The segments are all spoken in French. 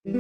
Hop.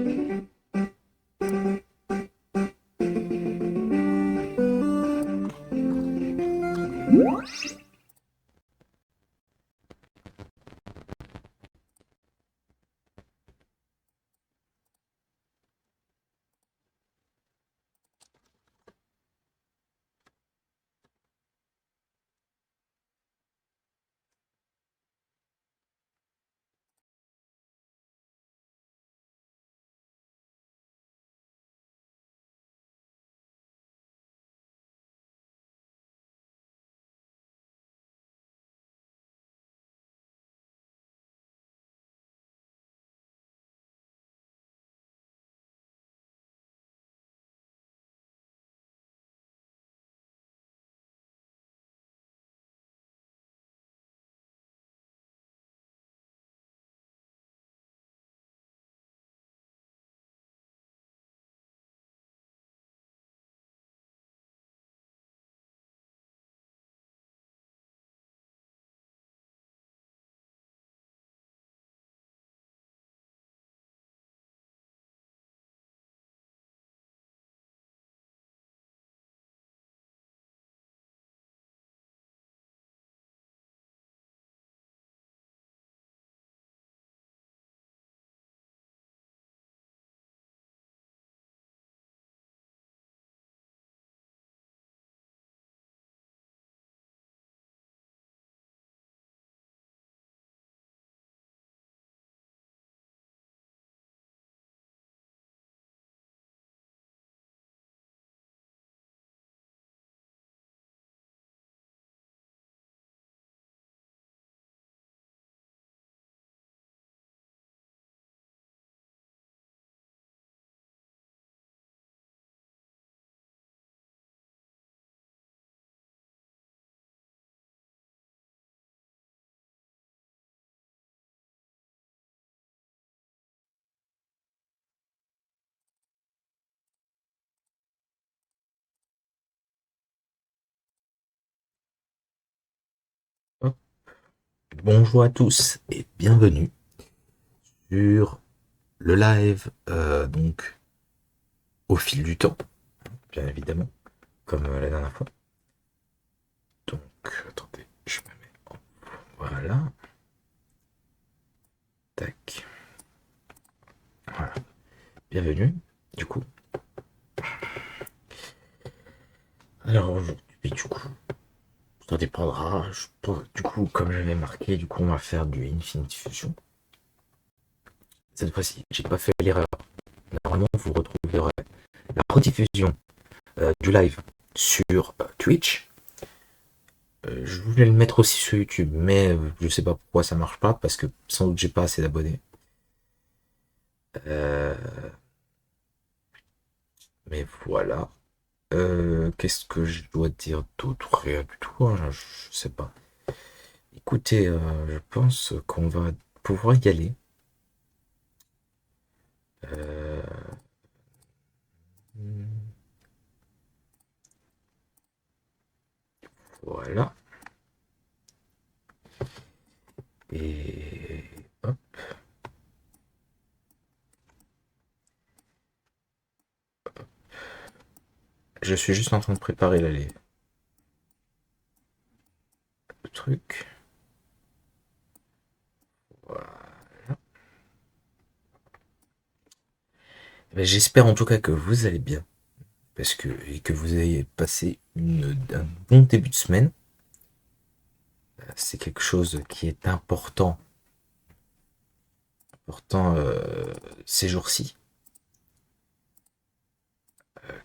Bonjour à tous et bienvenue sur le live, donc au fil du temps, bien évidemment, comme la dernière fois. Donc, attendez, je me mets en... Voilà, tac, voilà, bienvenue, du coup. Alors aujourd'hui, du coup, ça dépendra, du coup, comme je l'avais marqué, du coup, on va faire du Infinity Fusion. Cette fois-ci, j'ai pas fait l'erreur. Normalement, vous retrouverez la rediffusion du live sur Twitch. Je voulais le mettre aussi sur YouTube, mais je sais pas pourquoi ça marche pas, parce que sans doute j'ai pas assez d'abonnés. Euh, mais voilà. Qu'est-ce que je dois dire d'autre? Rien du tout, hein, je sais pas. Écoutez, je pense qu'on va pouvoir y aller. Euh, voilà. Et hop. Je suis juste en train de préparer là, le truc. Voilà. J'espère en tout cas que vous allez bien. Parce que, et que vous ayez passé un bon début de semaine. C'est quelque chose qui est important ces jours-ci.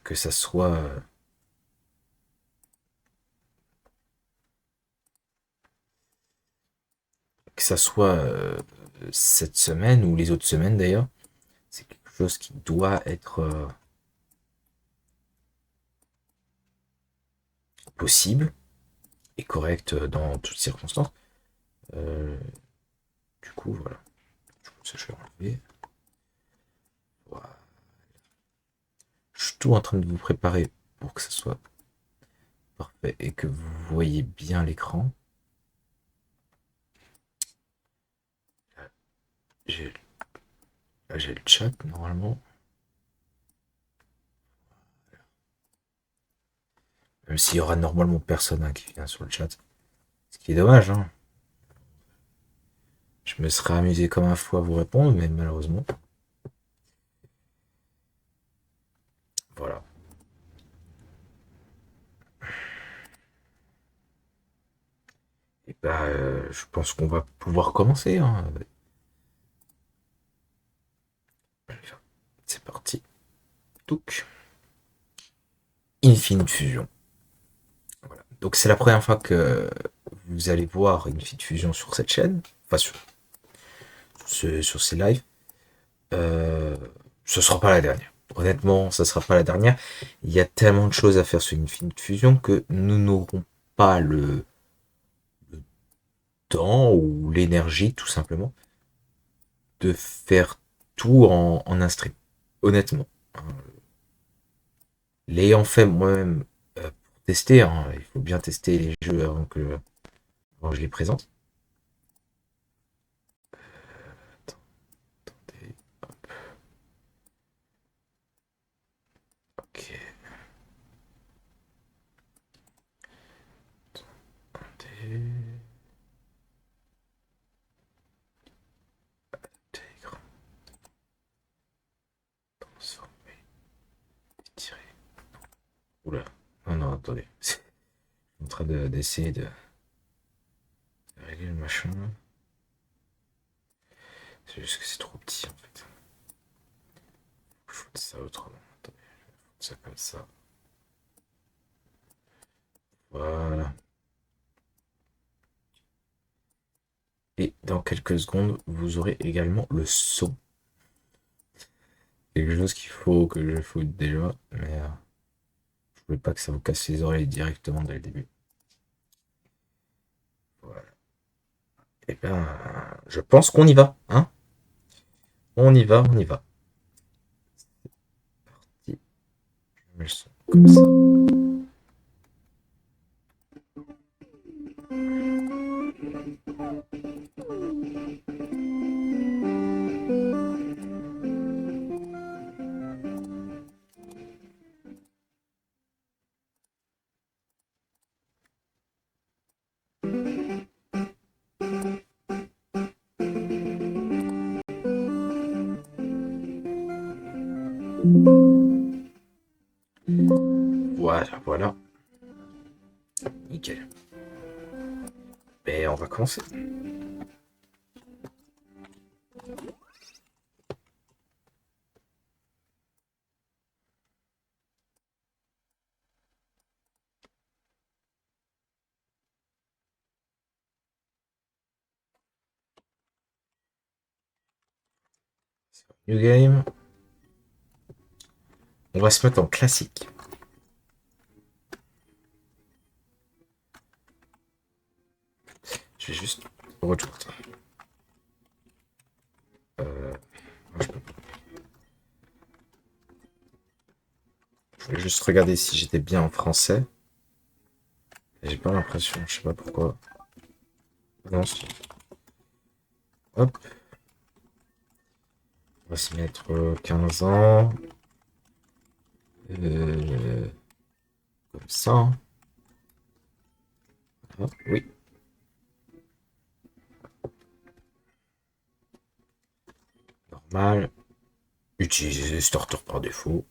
Que ça soit que ça soit cette semaine ou les autres semaines d'ailleurs, c'est quelque chose qui doit être possible et correct dans toutes circonstances. Euh, du coup, voilà. Du coup, ça, je vais enlever. Voilà. Je suis tout en train de vous préparer pour que ça soit parfait et que vous voyez bien l'écran. J'ai Là, j'ai le chat, normalement. Même s'il y aura normalement personne hein, qui vient sur le chat. Ce qui est dommage, hein. Je me serais amusé comme un fou à vous répondre, mais malheureusement. Voilà. Et bah, je pense qu'on va pouvoir commencer. Hein. C'est parti. Touc. Infinite Fusion. Voilà. Donc c'est la première fois que vous allez voir Infinite Fusion sur cette chaîne. Enfin, sur ces lives. Ce sera pas la dernière. Honnêtement, ça sera pas la dernière. Il y a tellement de choses à faire sur Infinite Fusion que nous n'aurons pas le temps ou l'énergie, tout simplement, de faire tout en un stream. Honnêtement. L'ayant fait moi-même pour tester, hein, il faut bien tester les jeux avant que je les présente. Attendez, hop. Ok. Attendez. Intègre. Transformer. Étirer. Oula. Non, non, attendez. Je suis en train d'essayer de régler le machin. C'est juste que c'est trop petit en fait. Je faut ça autrement. Attendez, je vais foutre ça comme ça. Voilà. Et dans quelques secondes, vous aurez également le son. Quelque chose qu'il faut que je foute déjà, mais je voulais pas que ça vous casse les oreilles directement dès le début. Voilà. Et bien, je pense qu'on y va, hein. On y va, on y va. C'est parti. Je mets le son comme ça. Voilà, voilà. Nickel. Et on va commencer. New game. On va se mettre en classique. Je vais juste retourner. Je peux pas. Je voulais juste regarder si j'étais bien en français. J'ai pas l'impression, je sais pas pourquoi. Non, hop. On va se mettre 15 ans. Comme ça. Ah, oui. Normal. Utiliser starter par défaut.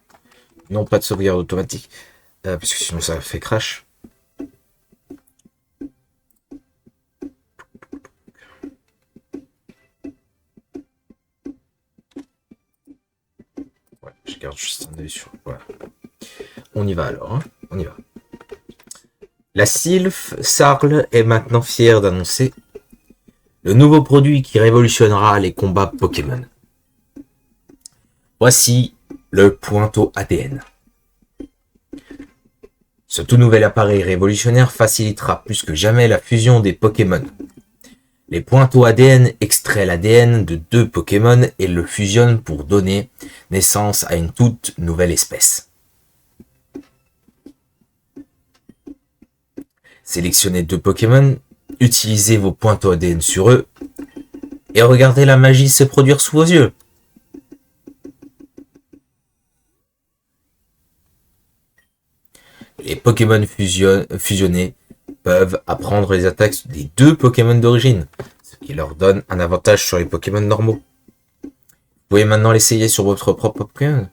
Non, pas de sauvegarde automatique. Parce que sinon ça fait crash. Ouais, je garde juste un œil sur. Voilà. On y va alors, hein. On y va. La Sylph Sarl est maintenant fière d'annoncer le nouveau produit qui révolutionnera les combats Pokémon. Voici le Pointo ADN. Ce tout nouvel appareil révolutionnaire facilitera plus que jamais la fusion des Pokémon. Les Pointo ADN extraient l'ADN de 2 Pokémon et le fusionnent pour donner naissance à une toute nouvelle espèce. Sélectionnez 2 Pokémon, utilisez vos Pointo ADN sur eux et regardez la magie se produire sous vos yeux. Les Pokémon fusionnés peuvent apprendre les attaques des deux Pokémon d'origine, ce qui leur donne un avantage sur les Pokémon normaux. Vous pouvez maintenant l'essayer sur votre propre Pokémon.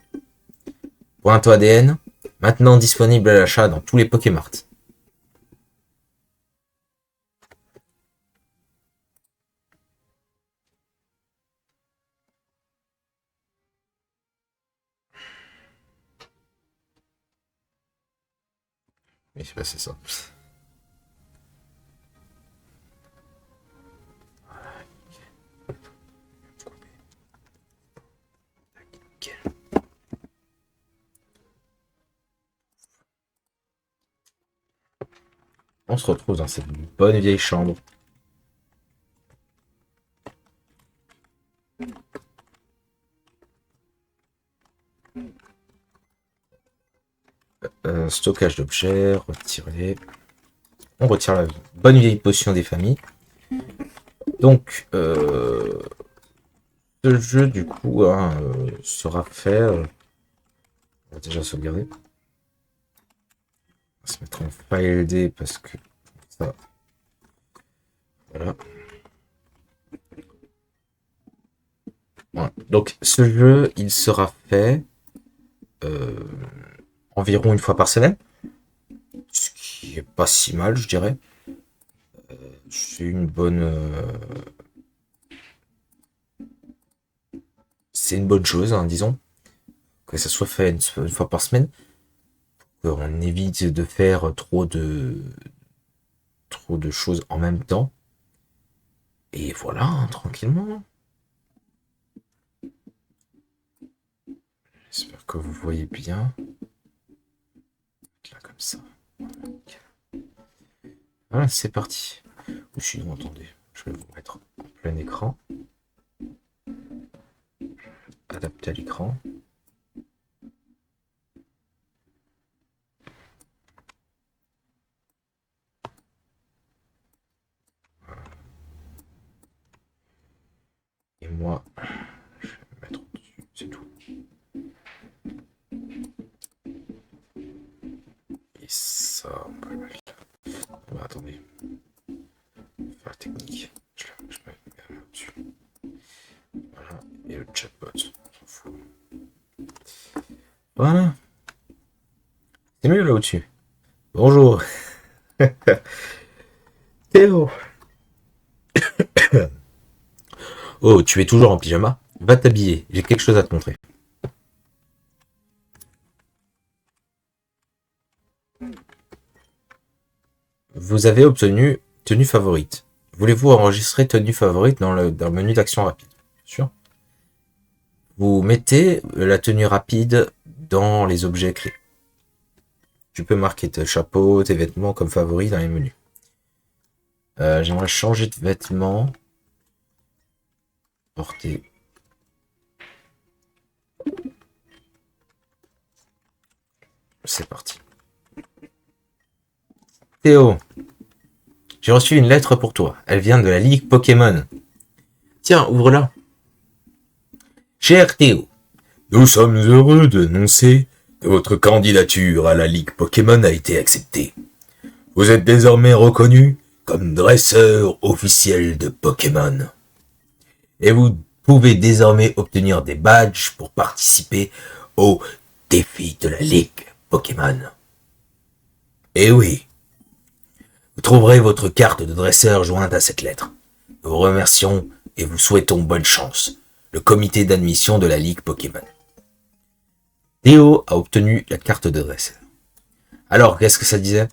Pointe ADN, maintenant disponible à l'achat dans tous les Pokémart. Oui, c'est ça. On se retrouve dans cette bonne vieille chambre. Stockage d'objets, retirer. On retire la bonne vieille potion des familles. Donc, ce jeu, du coup, sera fait. On va déjà sauvegarder. On va se mettre en file D parce que ça. Voilà. Voilà. Donc, ce jeu, il sera fait environ une fois par semaine. Ce qui est pas si mal, je dirais. C'est une bonne. C'est une bonne chose, hein, disons. Que ça soit fait une fois par semaine. On évite de faire trop de choses en même temps. Et voilà, hein, tranquillement. J'espère que vous voyez bien. Là, comme ça. Voilà, c'est parti. Ou sinon, attendez, je vais vous mettre en plein écran. Adapter à l'écran. Et moi, je vais me mettre au-dessus, c'est tout. Et ça, on peut le mettre là. Bah, attendez. Faire technique. Je mets au-dessus. Voilà. Et le chatbot, on s'en fout. Voilà. C'est mieux là au-dessus. Bonjour. Théo. Oh, tu es toujours en pyjama? Va t'habiller, j'ai quelque chose à te montrer. Vous avez obtenu tenue favorite. Voulez-vous enregistrer tenue favorite dans le menu d'action rapide? Bien sûr. Vous mettez la tenue rapide dans les objets clés. Tu peux marquer tes chapeaux, tes vêtements comme favoris dans les menus. J'aimerais changer de vêtements. Porter. C'est parti. Théo, j'ai reçu une lettre pour toi. Elle vient de la Ligue Pokémon. Tiens, ouvre-la. Cher Théo, nous sommes heureux d'annoncer que votre candidature à la Ligue Pokémon a été acceptée. Vous êtes désormais reconnu comme dresseur officiel de Pokémon. Et vous pouvez désormais obtenir des badges pour participer au défi de la Ligue Pokémon. Et oui, vous trouverez votre carte de dresseur jointe à cette lettre. Nous vous remercions et vous souhaitons bonne chance. Le comité d'admission de la Ligue Pokémon. Théo a obtenu la carte de dresseur. Alors, qu'est-ce que ça disait?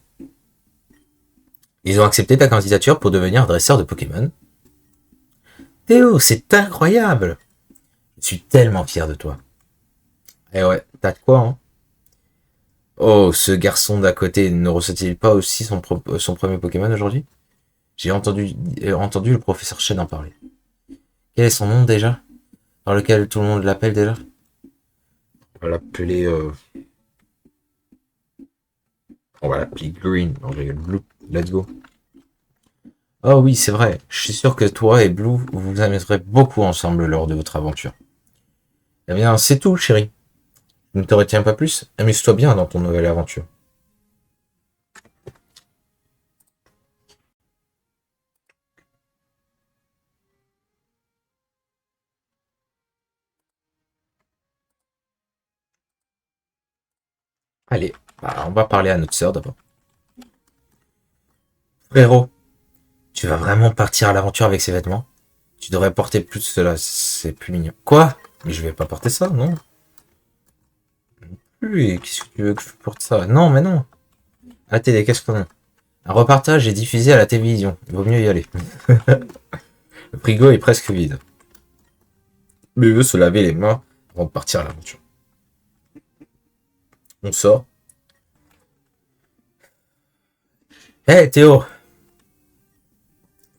Ils ont accepté ta candidature pour devenir dresseur de Pokémon. Théo, c'est incroyable! Je suis tellement fier de toi. Eh ouais, t'as de quoi, hein? Oh, ce garçon d'à côté ne reçoit-il pas aussi son premier Pokémon aujourd'hui? J'ai entendu le professeur Chen en parler. Quel est son nom déjà? Par lequel tout le monde l'appelle déjà? On va l'appeler... On va l'appeler Green. Non, j'ai Blue. Let's go. Oh oui, c'est vrai. Je suis sûr que toi et Blue, vous vous amuserez beaucoup ensemble lors de votre aventure. Eh bien, c'est tout, chérie. Je ne te retiens pas plus. Amuse-toi bien dans ton nouvelle aventure. Allez, bah, on va parler à notre sœur d'abord. Frérot, tu vas vraiment partir à l'aventure avec ces vêtements? Tu devrais porter plus cela, c'est plus mignon. Quoi? Mais je vais pas porter ça, non? Oui, qu'est-ce que tu veux que je porte ça? Non, mais non. À la télé, qu'est-ce qu'on a? Un reportage est diffusé à la télévision. Il vaut mieux y aller. Le frigo est presque vide. Mais il veut se laver les mains avant de partir à l'aventure. On sort. Hé hey, Théo,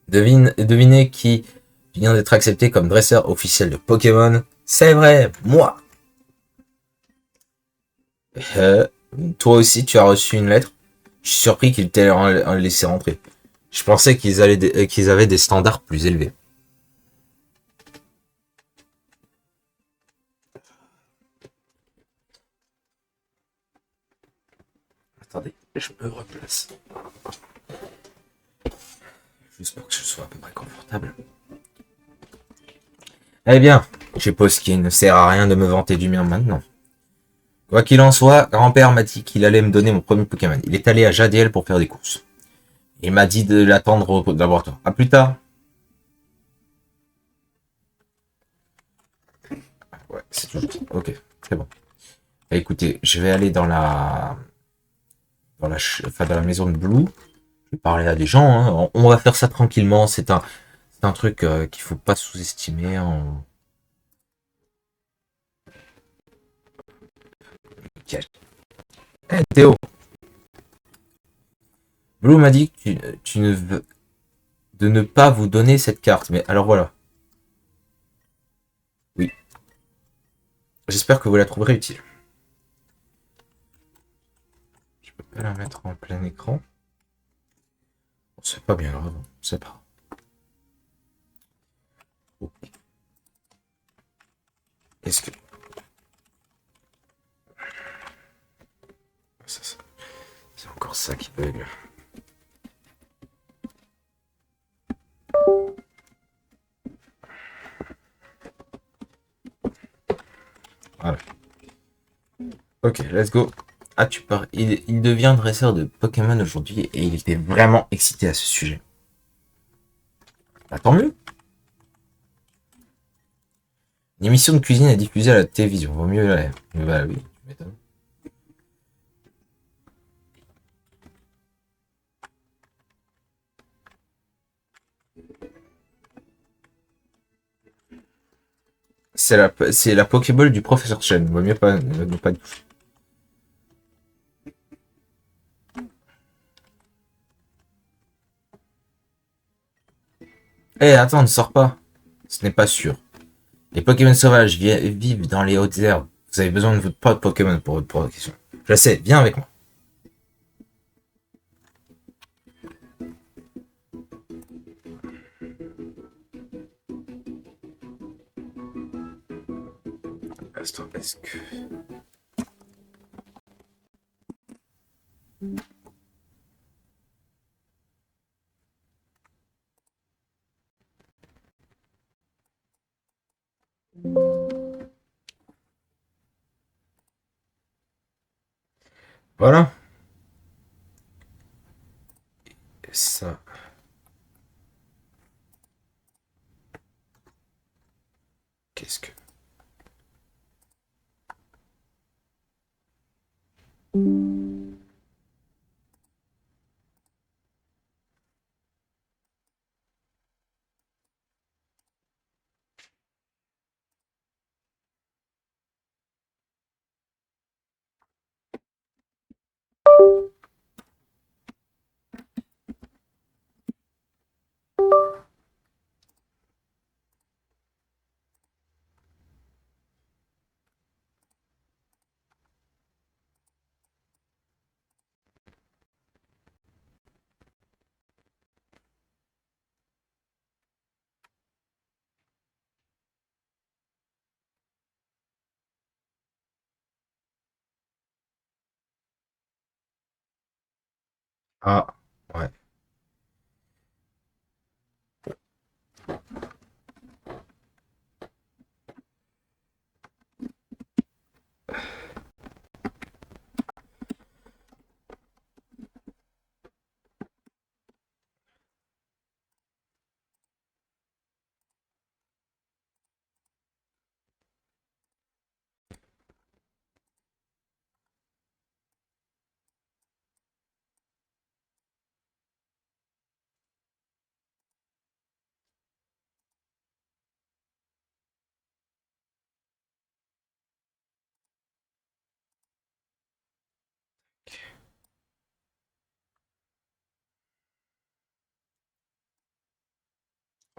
devinez qui vient d'être accepté comme dresseur officiel de Pokémon? C'est vrai, moi. Euh, Toi aussi, tu as reçu une lettre? Je suis surpris qu'ils t'aient laissé rentrer. Je pensais qu'ils avaient des standards plus élevés. Attendez, je me replace. Juste pour que je sois à peu près confortable. Eh bien, je suppose qu'il ne sert à rien de me vanter du mien maintenant. Quoi qu'il en soit, grand-père m'a dit qu'il allait me donner mon premier Pokémon. Il est allé à Jadiel pour faire des courses. Il m'a dit de l'attendre au laboratoire. À plus tard. Ouais, c'est tout. Ok, c'est bon. Écoutez, je vais aller dans la maison de Blue. Je vais parler à des gens. Hein. On va faire ça tranquillement. C'est un truc qu'il faut pas sous-estimer. Hey, Théo, Blue m'a dit que tu ne veux de ne pas vous donner cette carte. Mais alors voilà. Oui. J'espère que vous la trouverez utile. Je peux pas la mettre en plein écran. C'est pas bien grave. C'est pas. Oh. Est-ce que c'est encore ça qui bug? Voilà. Ok, let's go. Ah, tu pars. Il devient dresseur de Pokémon aujourd'hui et il était vraiment excité à ce sujet. Bah, tant mieux. Une émission de cuisine est diffusée à la télévision. Vaut mieux la. Bah oui, tu m'étonnes. C'est la Pokéball du professeur Chen. Vaut mieux pas, ne pas. Eh, attends, ne sors pas. Ce n'est pas sûr. Les Pokémon sauvages vivent dans les hautes herbes. Vous avez besoin de votre propre Pokémon pour votre protection. Je sais, viens avec moi. Est-ce que. Voilà. Ça. Qu'est-ce que. Ah, ouais.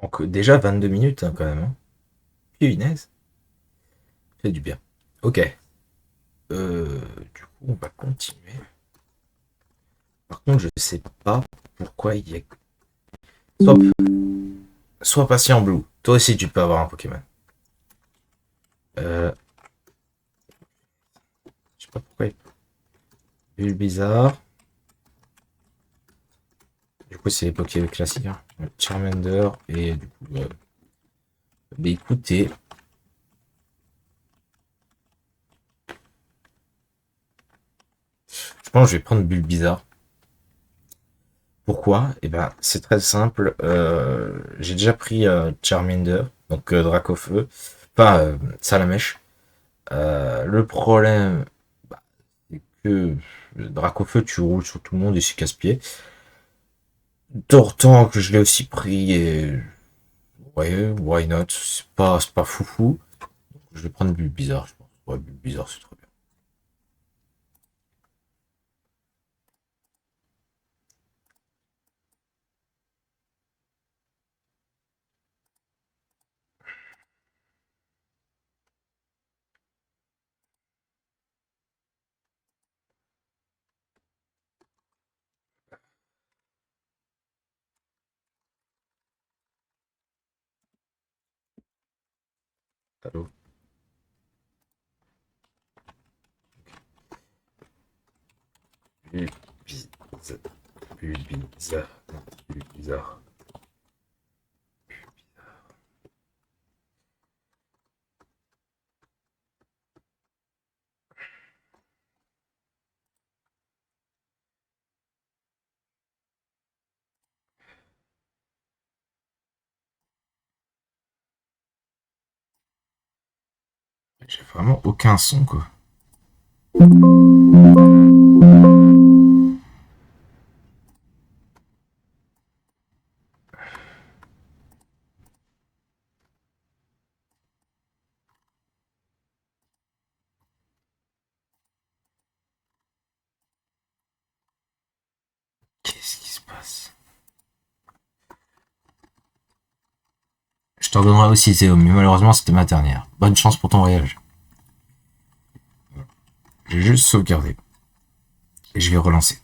Donc, déjà 22 minutes hein, quand même. Hein. Punaise, fait du bien. Ok. Du coup, on va continuer. Par contre, je sais pas pourquoi il y a. Sois, sois patient, Blue. Toi aussi, tu peux avoir un Pokémon. Euh, je sais pas pourquoi. Bulle bizarre. Du coup, c'est les Pokémon classiques. Hein. Charmander et du coup. Bah écoutez, je pense que je vais prendre Bulle bizarre. Pourquoi? Eh ben, c'est très simple. J'ai déjà pris Charmander, donc Dracofeu, pas Salamèche. Le problème, bah, c'est que Dracofeu, tu roules sur tout le monde et c'est casse-pied. D'autant que je l'ai aussi pris et ouais, why not? C'est pas foufou. Je vais prendre Bulle bizarre, je pense. Ouais, Bulle bizarre, c'est très bien. Allô? Bulle bizarre. Bulle bizarre. Bulle bizarre. J'ai vraiment aucun son, quoi. Qu'est-ce qui se passe? Je t'en donnerai aussi, Théo, mais malheureusement, c'était ma dernière. Bonne chance pour ton voyage. J'ai juste sauvegardé. Et je vais relancer.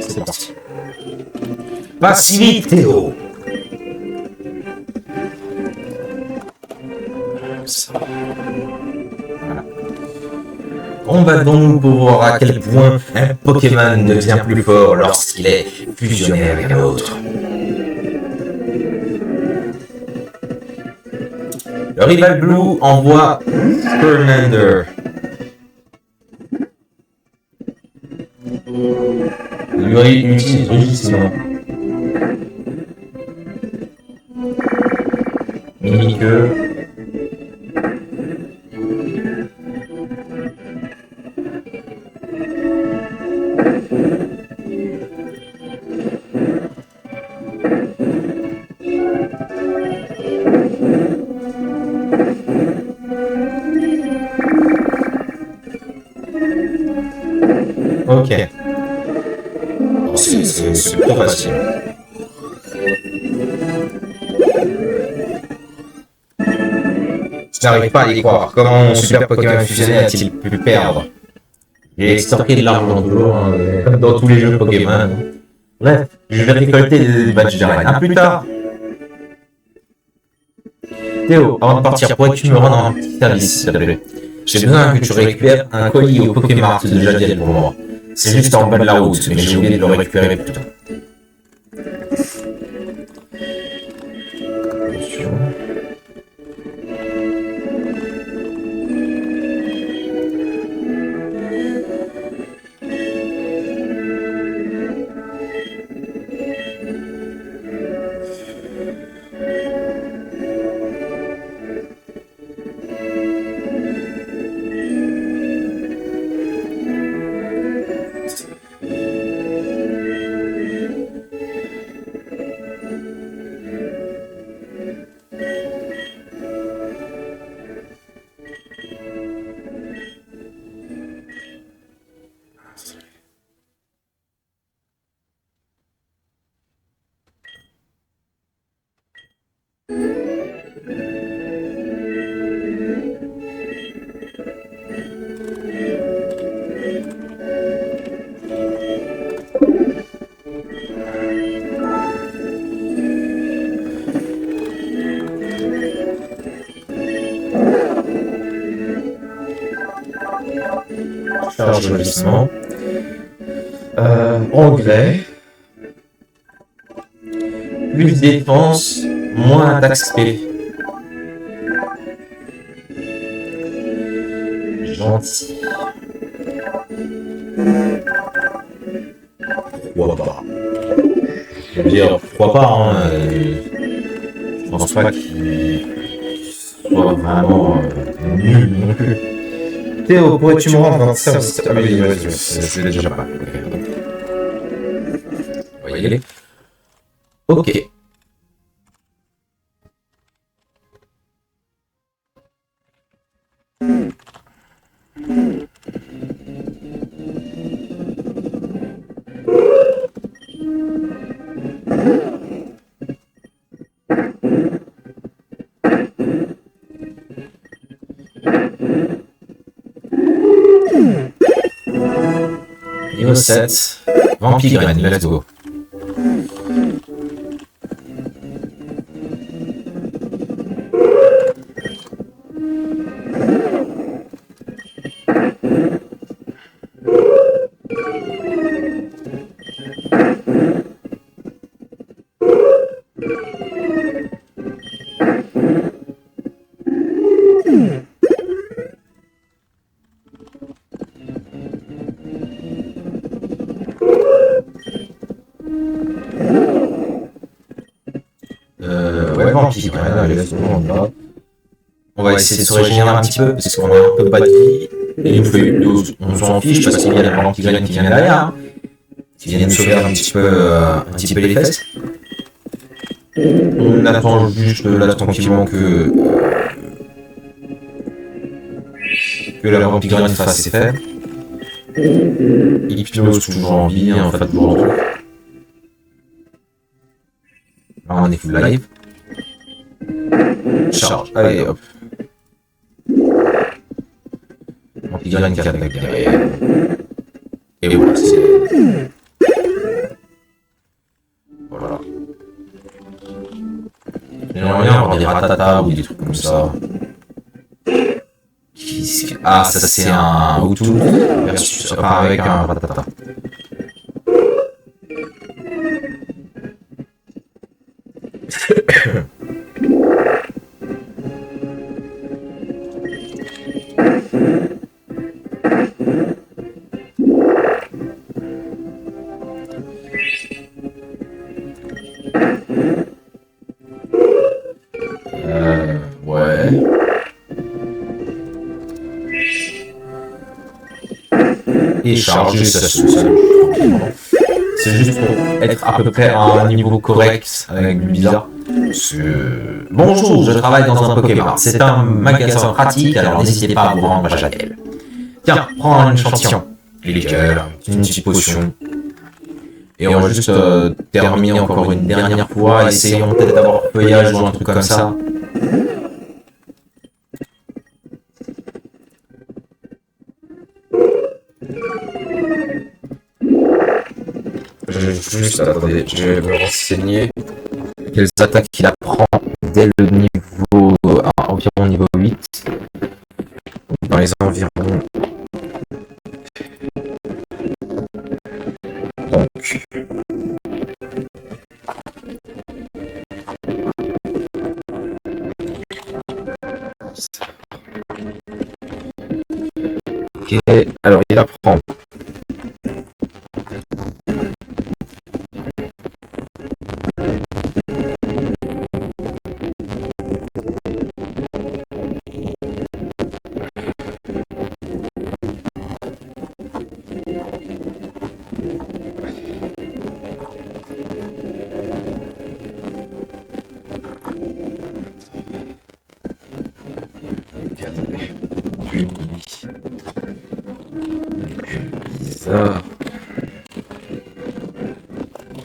C'est parti. Pas si vite, Théo. Ça. Voilà. On va donc voir à quel point un Pokémon devient plus fort lorsqu'il est fusionné avec un autre. Le rival Blue envoie Fernando. Lui utilise rugissement. Mini-queue. Ok. C'est plutôt facile. Je n'arrive pas à y croire. Comment mon super Pokémon fusionné a-t-il pu perdre? J'ai extorqué de l'argent de l'eau, comme dans tous les jeux Pokémon. Bref, je vais récolter des badges d'arène. À plus tard. Théo, avant de partir, pourrais-tu me rendre un petit service, s'il te plaît? J'ai besoin que tu récupères un colis au Pokémart de Jadiel pour moi. C'est juste en bas de la route, mais j'ai oublié de le récupérer plus tôt. Charge logissement. Anglais. Plus défense, moins attaque spé. Gentil. Pourquoi pas? Je veux dire, pourquoi pas, hein, je pense pas qu'il soit vraiment nul non plus. Théo, pourrais-tu me rendre un service? Ah oui, c'est déjà pas. On va y aller. Ok. Niveau 7. Vampigraine, let's go. Ouais, Vampigraine, allez, let's go, on y va. On va essayer de se régénérer un petit peu, parce qu'on a un peu pas de vie. Et il nous fait, on s'en fiche, parce qu'il y a la Vampigraine qui vient derrière, hein, qui vient nous sauver un petit peu les fesses. On attend juste là tranquillement que la Vampigraine fasse ses faits. Hypnose toujours en vie, en fait, toujours en truc. Là, on est full live. Charge, allez hop. Vampigraine qui attaque derrière. Et voilà, c'est... Voilà. J'aimerais bien avoir des ratatas ou des trucs comme ça. Qui disque. Ah, ça c'est un Bluetooth versus, enfin, avec un ratata. Ouais. Et charger ça se tranquillement. C'est juste pour être à peu près à un niveau correct avec du bizarre. Bonjour, je travaille dans un Pokémon. C'est un magasin pratique, alors n'hésitez pas à vous rendre à Châtel. Tiens, prends un échantillon. Et les cœurs, une petite potion. Et on va juste terminer encore une dernière fois. Essayons peut-être d'avoir feuillage ou un truc comme ça. Attendez, je vais me renseigner. Quelles attaques il apprend dès le niveau environ niveau 8. Dans les environs. Donc. Ok, alors il apprend. Bizarre.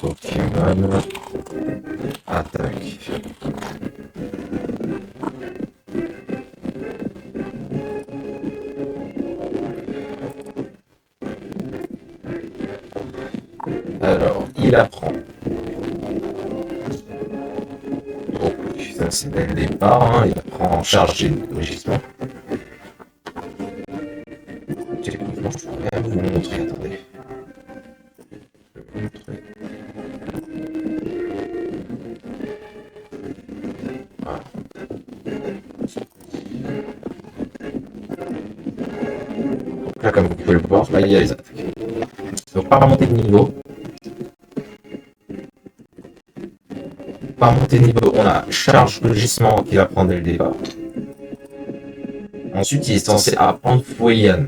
Pokémon. Attaque. Alors, il apprend. Oh, putain, c'est dès le départ, hein. Il apprend en charge de régissement. Techniquement, je pourrais vous le montrer, attendez. Je vais vous montrer. Voilà. Donc là, comme vous pouvez le voir, là, il y a les attaques. Donc, par montée de niveau, on a charge de gisement qu'il apprend dès le départ. Ensuite, il est censé apprendre Fouillan.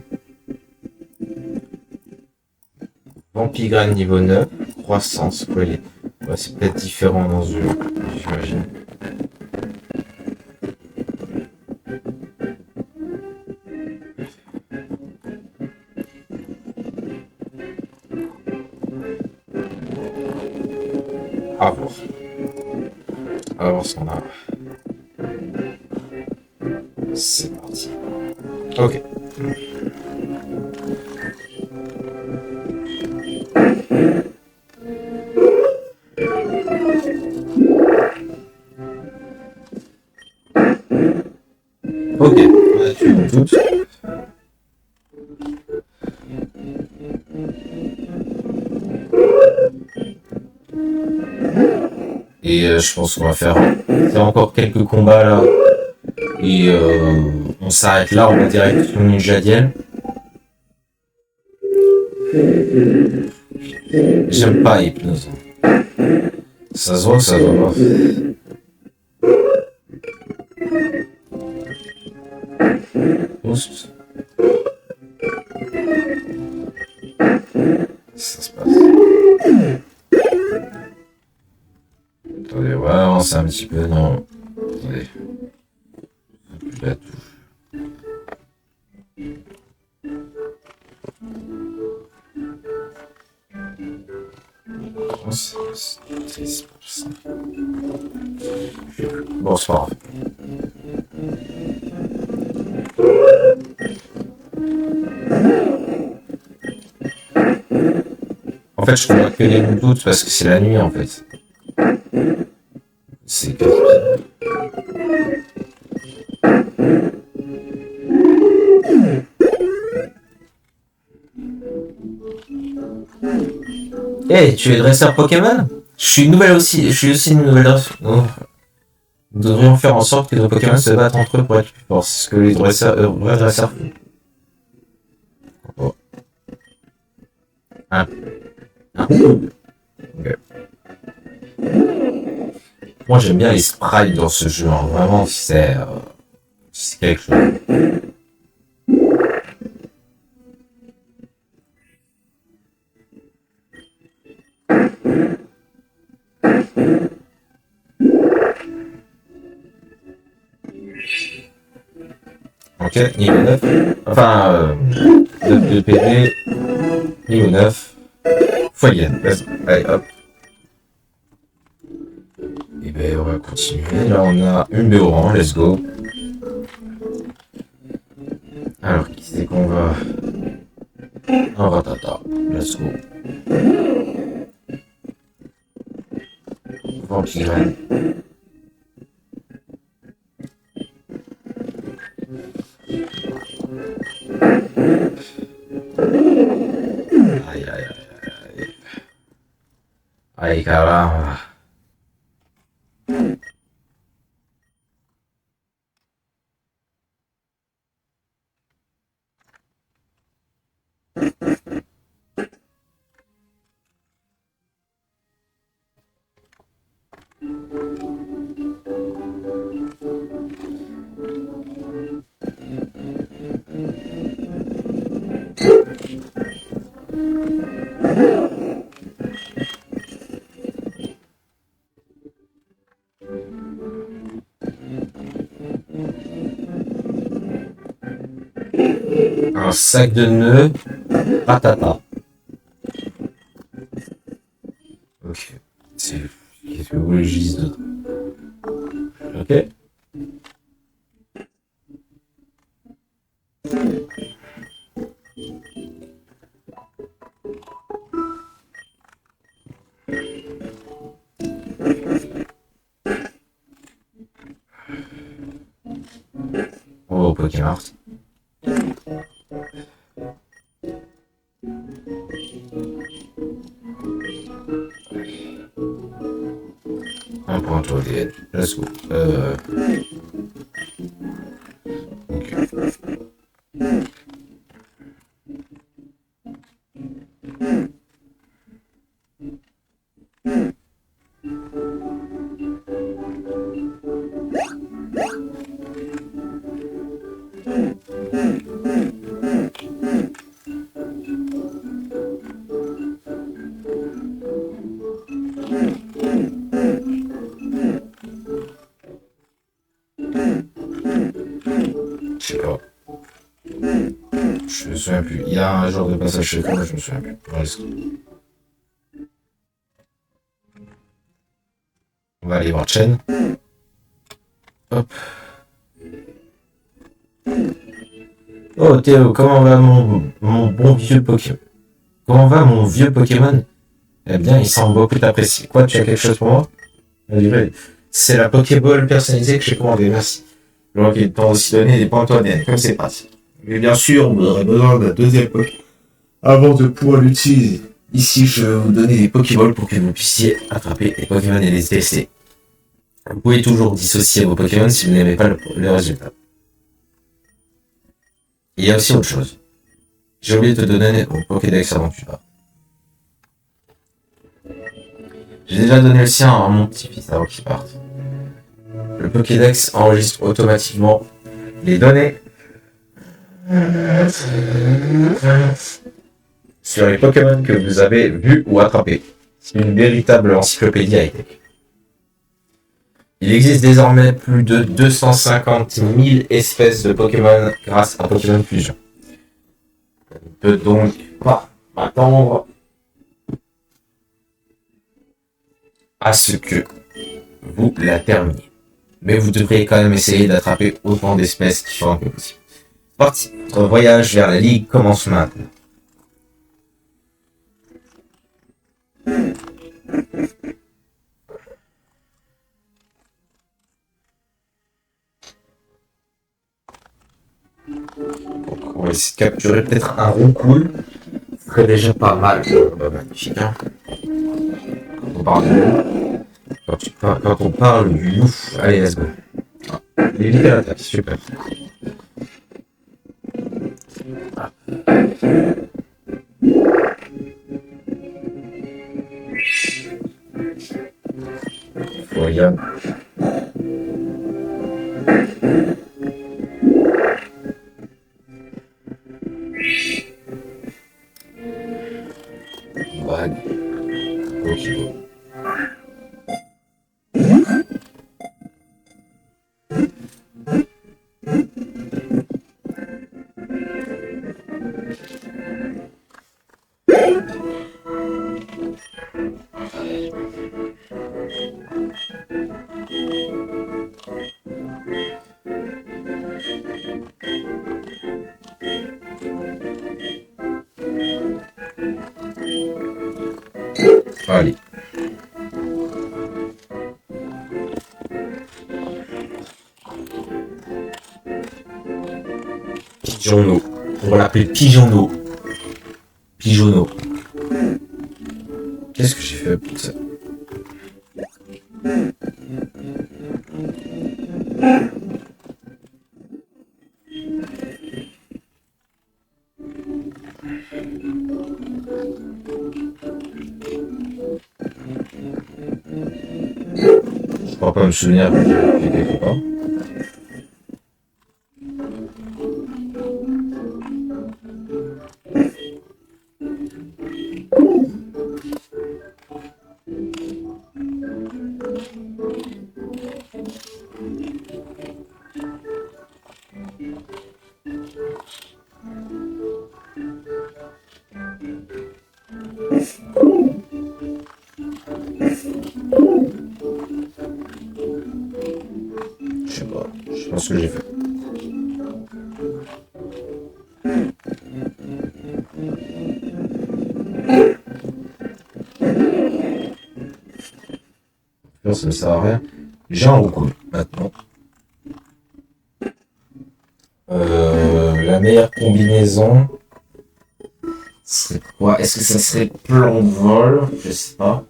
Vampigraine niveau 9, croissance Fouillan. Ouais, c'est peut-être différent dans ce jeu, j'imagine. À voir. À voir ce qu'on a. C'est parti. Ok. Ok, on a tué une toute. Et je pense qu'on va faire encore quelques combats là. Et on s'arrête là, on va direct sur Ninja Diel. J'aime pas Hypnose. Ça se voit, ça se voit. Boost. Ça se passe. Attendez, on va avancer un petit peu. Non. Attendez. La touche. Oh, c'est triste pour ça. Bon, c'est pas grave. En fait, je comprends que les doutes parce que c'est la nuit en fait. C'est que. Hey, tu es dresseur Pokémon? Je suis aussi une nouvelle dresseur. Nous devrions faire en sorte que nos Pokémon se battent entre eux pour être plus forts. C'est ce que les vrais dresseurs font. Oh. Un. Okay. Moi j'aime bien les sprites dans ce jeu, hein. Vraiment c'est quelque chose. Ok, niveau 9. Enfin, 9 de PV, niveau 9. Foyer. Allez, hop. Et ben, on va continuer. Là, on a une Béoran, let's go. Alors, qui c'est qu'on va... Un Ratata, let's go. Vampirène. Aïe, aïe, aïe, aïe. Aïe, caramba. Un sac de nœuds, Ratata. Ok. Qu'est-ce que vous voulez que je dise d'autre? Ok. On va au Pokémon. Un point toi, let's go. Ok. Je sais pas. Je me souviens plus. Il y a un genre de passage secret, je me souviens plus. On va aller voir Chen. Hop. Oh Théo, comment va mon bon vieux Pokémon? Comment va mon vieux Pokémon? Eh bien, il semble beaucoup t'apprécier. Quoi, tu as quelque chose pour moi? C'est la Pokéball personnalisée que j'ai commandée, merci. Je vois qu'ils t'ont aussi donné des points tonnerres, comme c'est pratique. Mais bien sûr, on aurait besoin d'un deuxième Pokémon avant de pouvoir l'utiliser. Ici, je vais vous donner des Pokéballs pour que vous puissiez attraper les Pokémon et les tester. Vous pouvez toujours dissocier vos Pokémon si vous n'aimez pas le résultat. Il y a aussi autre chose. J'ai oublié de te donner mon Pokédex avant que tu partes. J'ai déjà donné le sien à mon petit-fils avant qu'il parte. Le Pokédex enregistre automatiquement les données sur les Pokémon que vous avez vus ou attrapés. C'est une véritable encyclopédie high-tech. Il existe désormais plus de 250 000 espèces de Pokémon grâce à Pokémon Fusion. On ne peut donc pas attendre à ce que vous la terminiez. Mais vous devrez quand même essayer d'attraper autant d'espèces différentes que possible. C'est parti, votre voyage vers la Ligue commence maintenant. Donc, on va essayer de capturer peut-être un Roucoule. Ce serait déjà pas mal. Bah, magnifique, hein. parle de loup. Quand on parle du loup, allez, let's go. Éviter l'attaque, super. Florian. Vague. Ok. Allez. Pigeonneau. On va l'appeler Pigeonneau. Pigeonneau. Qu'est-ce que j'ai fait pour ça? Je crois pas me souvenir que j'ai fait quelque part. Je sais pas. Je sais pas ce que j'ai fait. Non, ça ne sert à rien. J'ai un recours maintenant. La meilleure combinaison serait quoi? Est-ce que ça serait plan de vol? Je sais pas.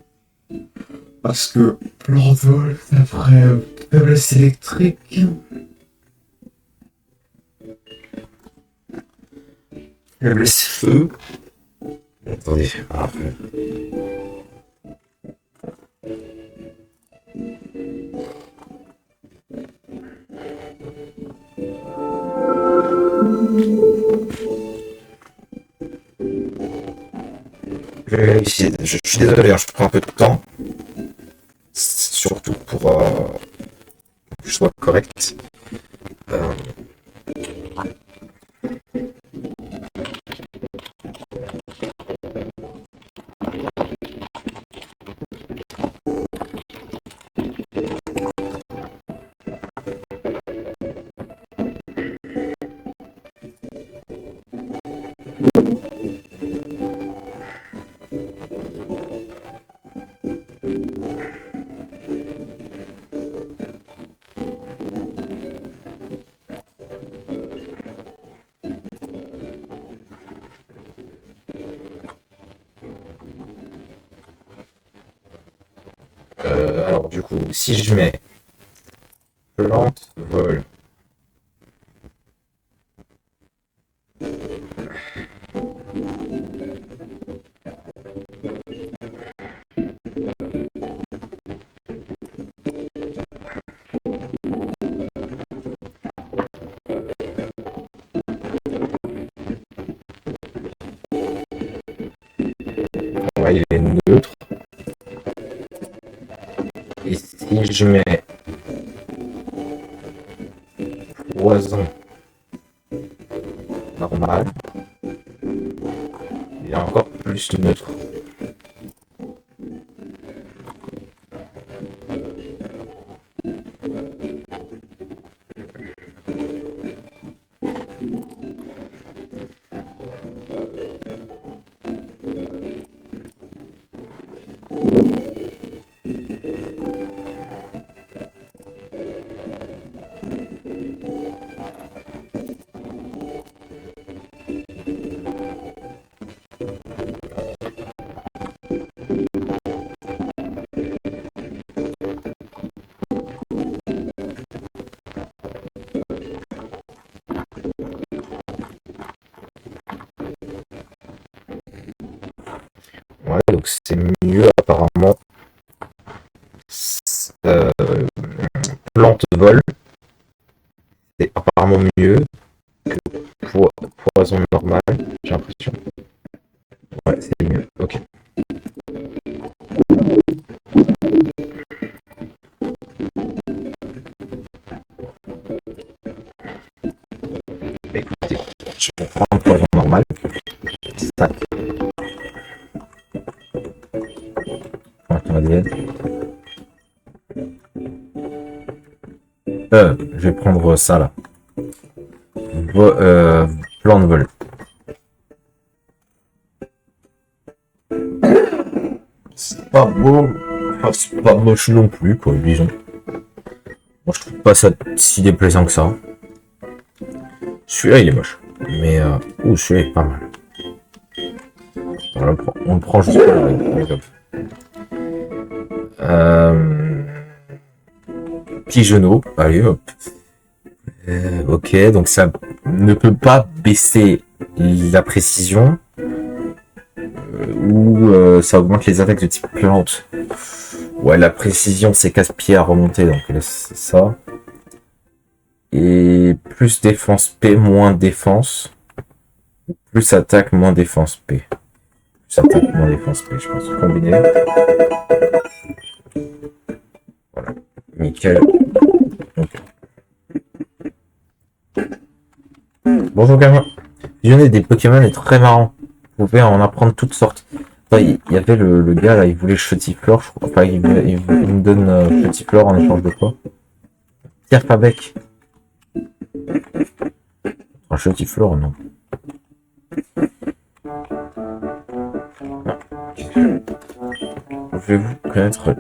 Parce que plan de vol, ça ferait faiblesse électrique. Faiblesse feu. Attendez. Ah, Je vais vérifier. Je suis désolé, hein, je prends un peu de temps. Surtout pour que je sois correct. Alors du coup, si je mets plante, vol. Ouais, il est neutre. Et si je mets poison normal, il est encore plus neutre. donc c'est mieux apparemment. Euh, plante vol, c'est apparemment mieux que poison normal, j'ai l'impression. Ouais, c'est mieux, ok. Écoutez, je vais prendre un poison normal. 5. Je vais prendre ça là. Plan de vol. C'est pas beau. Enfin, c'est pas moche non plus, quoi, disons. Moi, je trouve pas ça si déplaisant que ça. Celui-là, il est moche. Mais, celui-là est pas mal. On le prend juste pour le pigeonneau. Allez, hop. Ok, donc ça ne peut pas baisser la précision. Ou ça augmente les attaques de type plante. Ouais, la précision, c'est casse-pied à remonter, donc là, c'est ça. Et plus défense P, moins défense. Plus attaque, moins défense P. Plus attaque, moins défense P, je pense. Combiné. Voilà. Nickel. Okay. Bonjour gamin. Fusionner des Pokémon est très marrant. Vous pouvez en apprendre toutes sortes. Enfin, il y avait le gars là, il voulait Chetifleur, je crois. Enfin, il me donne Chetifleur en échange de quoi? Pierre Fabec. Un Chetifleur, non. Voulez-vous connaître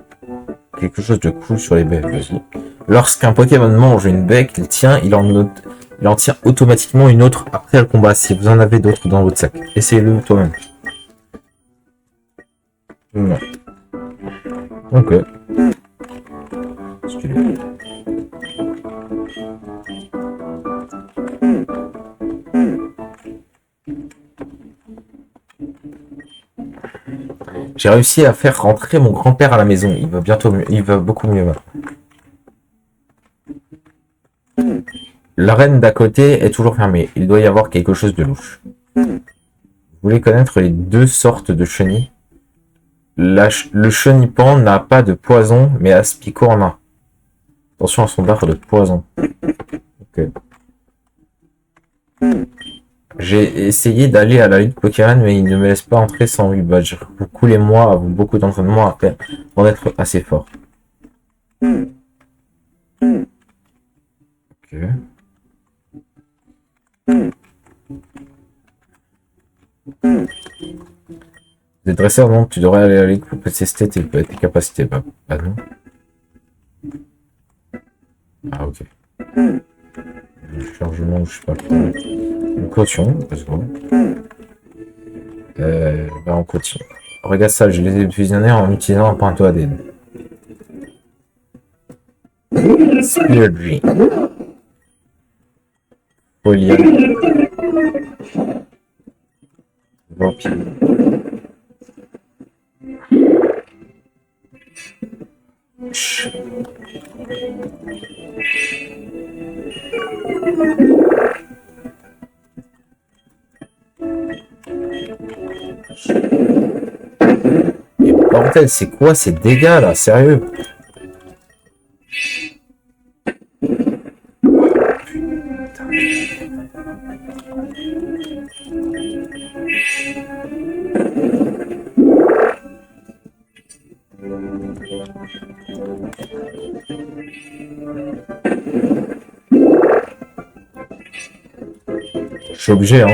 quelque chose de cool sur les baies? Vas-y. Lorsqu'un Pokémon mange une baie qu'il tient, il en tire automatiquement une autre après le combat, si vous en avez d'autres dans votre sac. Essayez-le toi-même. Non. Ok. Stylé. J'ai réussi à faire rentrer mon grand-père à la maison. Il va bientôt mieux. Il va beaucoup mieux maintenant. L'arène d'à côté est toujours fermée. Il doit y avoir quelque chose de louche. Vous voulez connaître les deux sortes de chenilles? Le chenipan n'a pas de poison, mais Aspico en a. Attention à son barre de poison. Ok. J'ai essayé d'aller à la lutte Pokémon, mais il ne me laisse pas entrer sans 8 badges. Beaucoup les mois avons beaucoup d'entraînement à faire pour être assez fort. Ok. Des dresseurs, non, tu devrais aller à la ligue pour tester tes capacités. Bah non. Ah ok. Le chargement, je sais pas. Une caution, let's go. On continue. Regarde ça, je les ai fusionnés en utilisant un pointeau ADN. Spurgy. Folial. Vampire. Mais bordel, c'est quoi ces dégâts là? Sérieux? Je suis obligé, hein.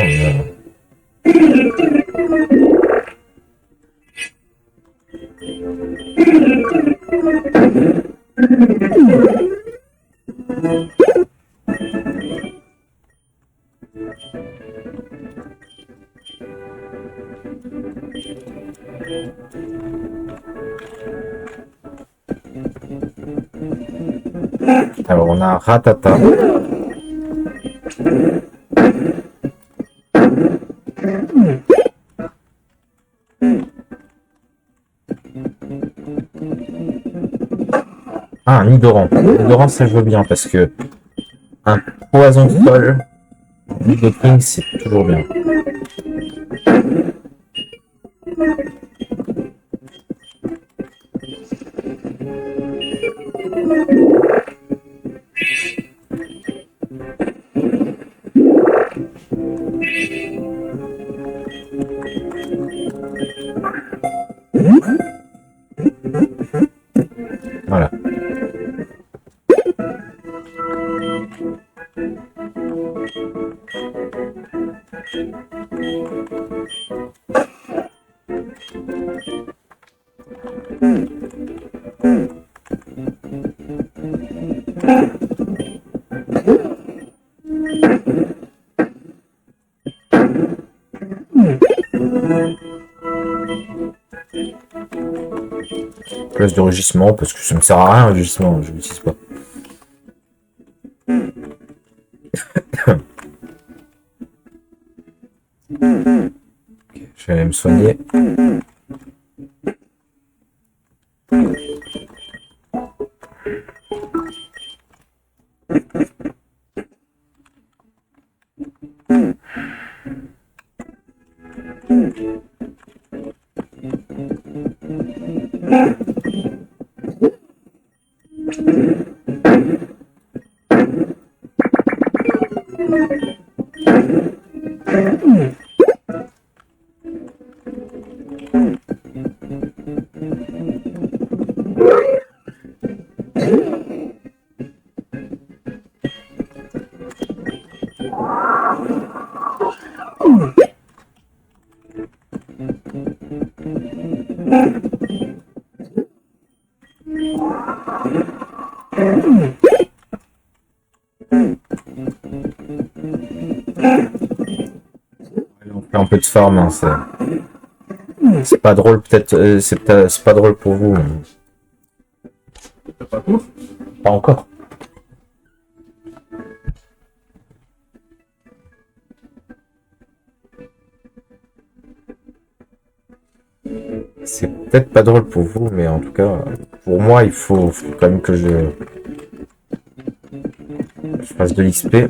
Alors on a Ratata. Ah, un Nidoran. Nidoran, ça je veux bien parce que un poison folle, Nidoking, c'est toujours bien. Voilà. Place de rugissement, parce que ça ne me sert à rien, un rugissement, je l'utilise pas. Okay, je vais aller me soigner. On fait un peu de farm, hein, c'est pas drôle peut-être, c'est pas drôle pour vous. Pas encore. C'est peut-être pas drôle pour vous, mais en tout cas, pour moi, faut quand même que je fasse de l'XP.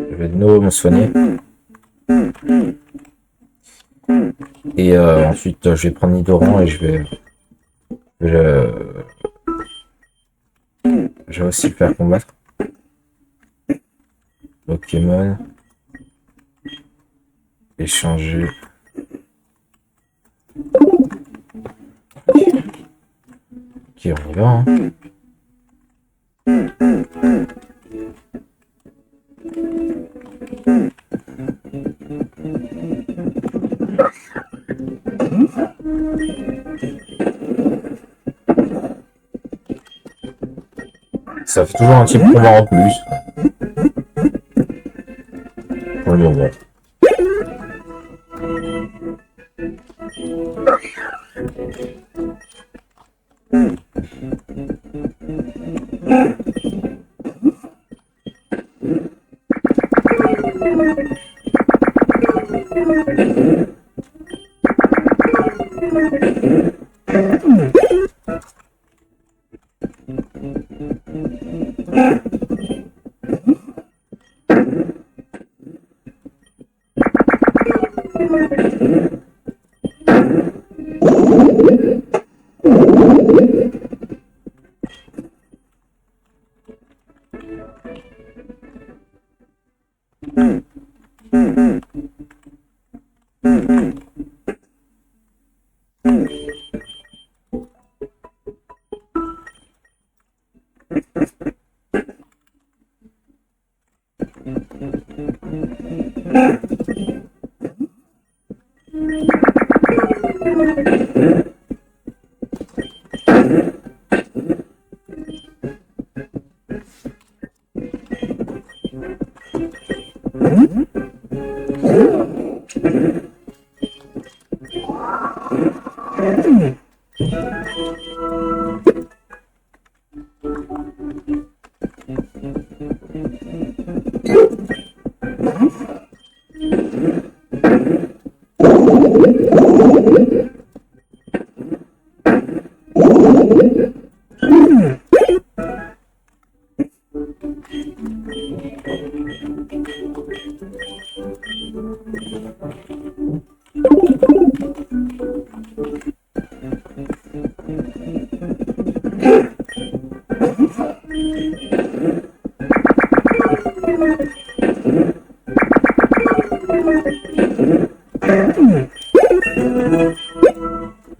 Je vais de nouveau me soigner. Et ensuite, je vais prendre Nidoran et je vais aussi le faire combattre. Pokémon. Échanger. Ok, on y va, hein. Ça fait toujours un petit combat en plus. Pour le moment.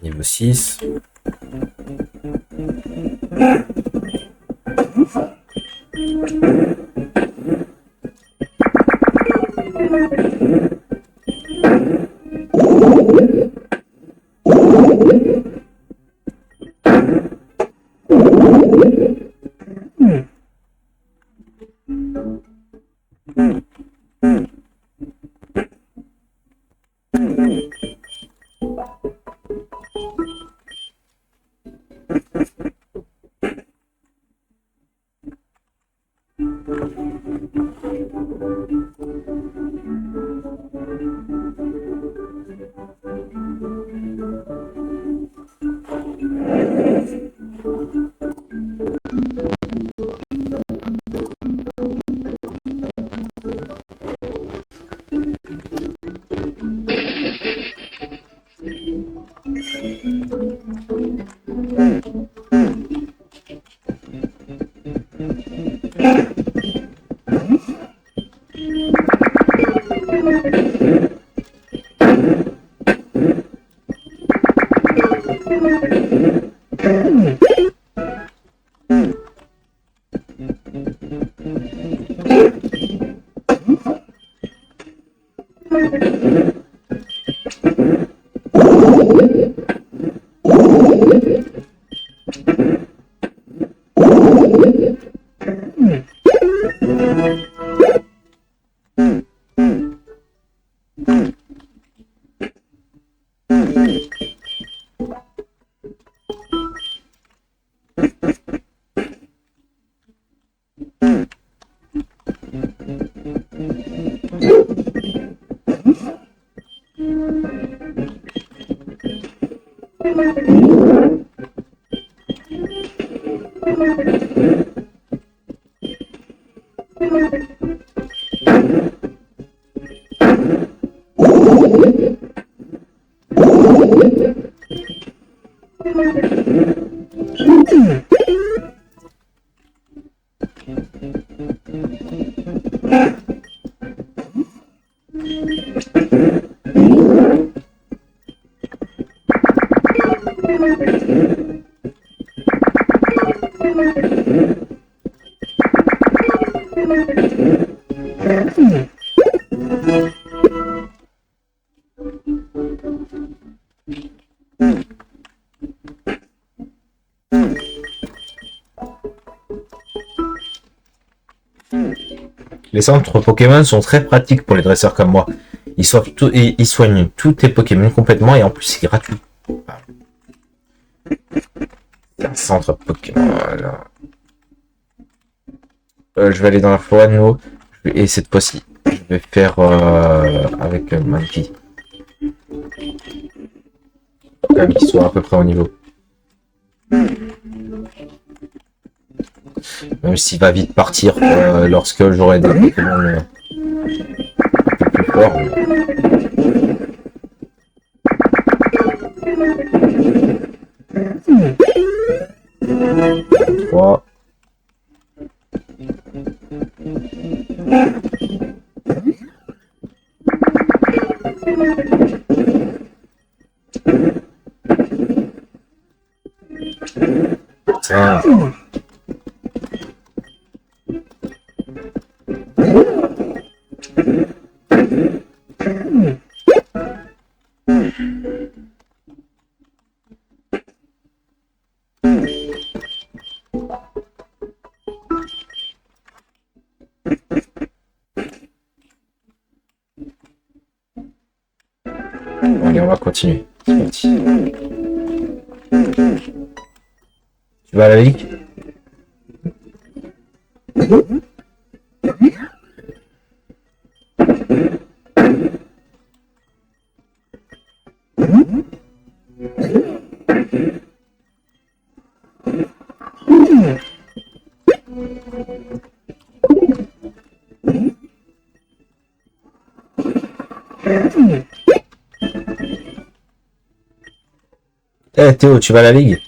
Niveau 6. Les centres Pokémon sont très pratiques pour les dresseurs comme moi. Ils soignent tous tes Pokémon complètement et en plus c'est gratuit. Un centre Pokémon, voilà. Je vais aller dans la forêt de nouveau. Et cette fois-ci, je vais faire avec Mankey. Quand même qu'il soit à peu près au niveau. Même s'il va vite partir lorsque j'aurai des Pokémon un peu plus forts. Mais... 3. Tiens. va continuer. C'est parti. Tu vas à la ligue? Eh Théo, tu vas à la ligue?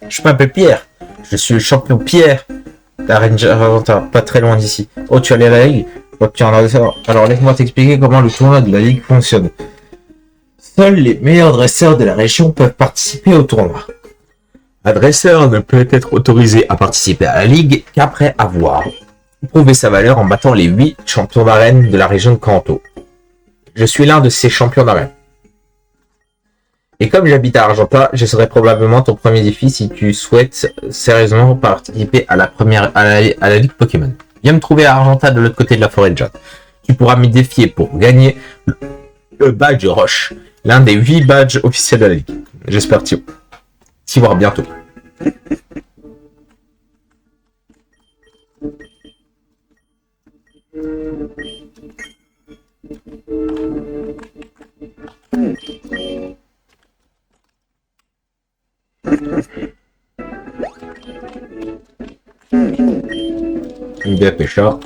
Je m'appelle Pierre. Je suis le champion Pierre. La Ranger Argenta, pas très loin d'ici. Oh, tu es allé à la Ligue? Oh, tiens, alors laisse-moi t'expliquer comment le tournoi de la Ligue fonctionne. Seuls les meilleurs dresseurs de la région peuvent participer au tournoi. Un dresseur ne peut être autorisé à participer à la Ligue qu'après avoir prouvé sa valeur en battant les 8 champions d'arène de la région de Kanto. Je suis l'un de ces champions d'arène. Et comme j'habite à Argenta, je serai probablement ton premier défi si tu souhaites sérieusement participer à la Ligue Pokémon. Viens me trouver à Argenta de l'autre côté de la forêt de jade. Tu pourras me défier pour gagner le badge Roche, l'un des 8 badges officiels de la Ligue. J'espère t'y voir bientôt. Bien pêcheur.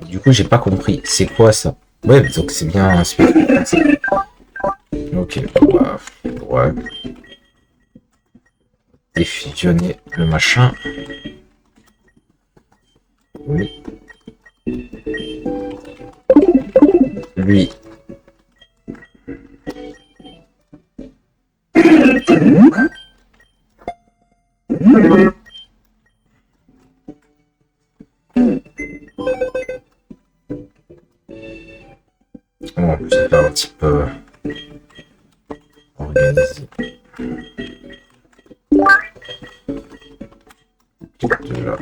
Du coup, j'ai pas compris. C'est quoi ça? Ouais, donc c'est bien. Ok, ouais. Défusionner le machin. Oui. Lui. On peut se faire un petit peu organiser. De là.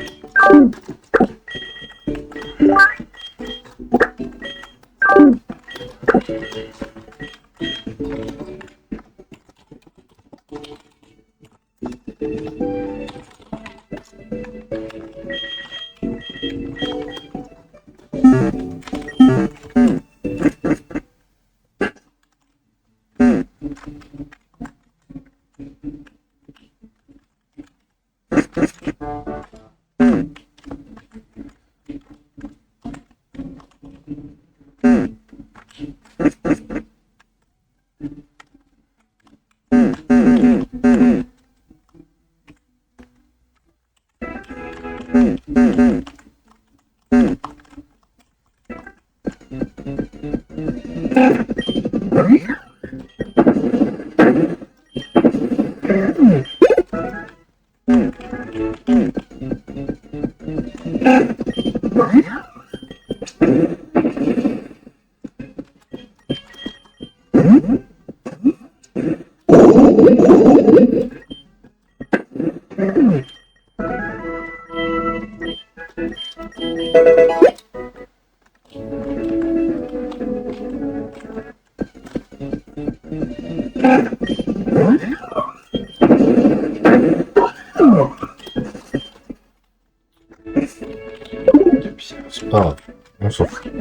C'est pas grave, on s'en fout.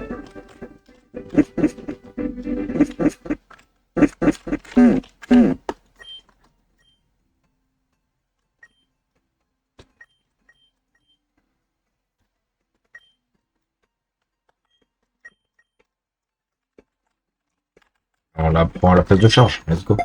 On la prend à la place de charge, let's go.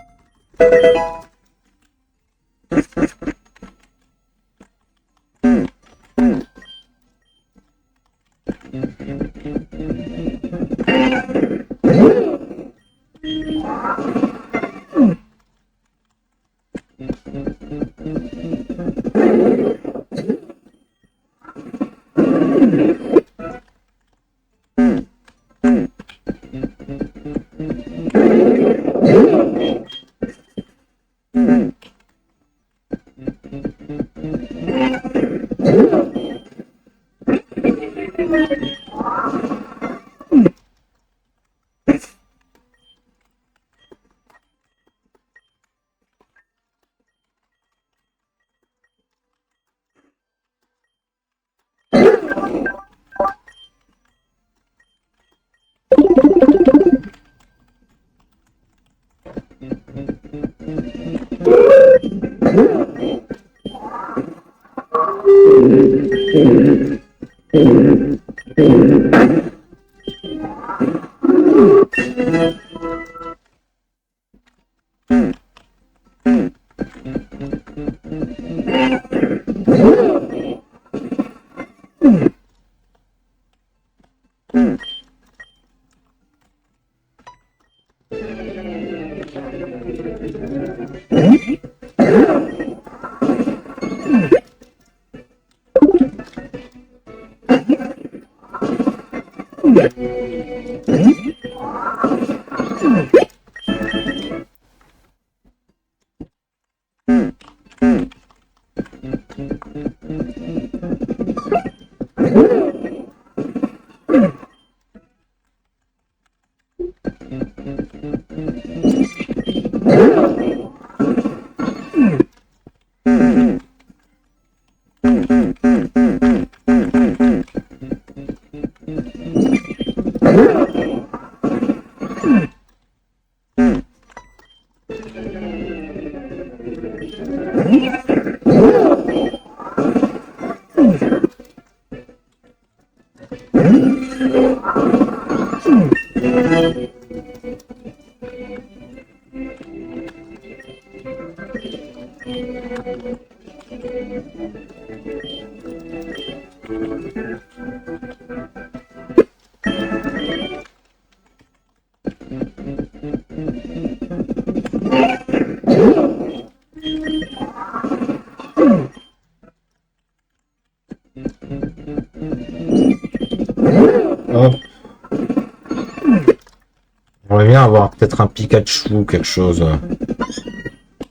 J'aimerais bien avoir peut-être un Pikachu ou quelque chose.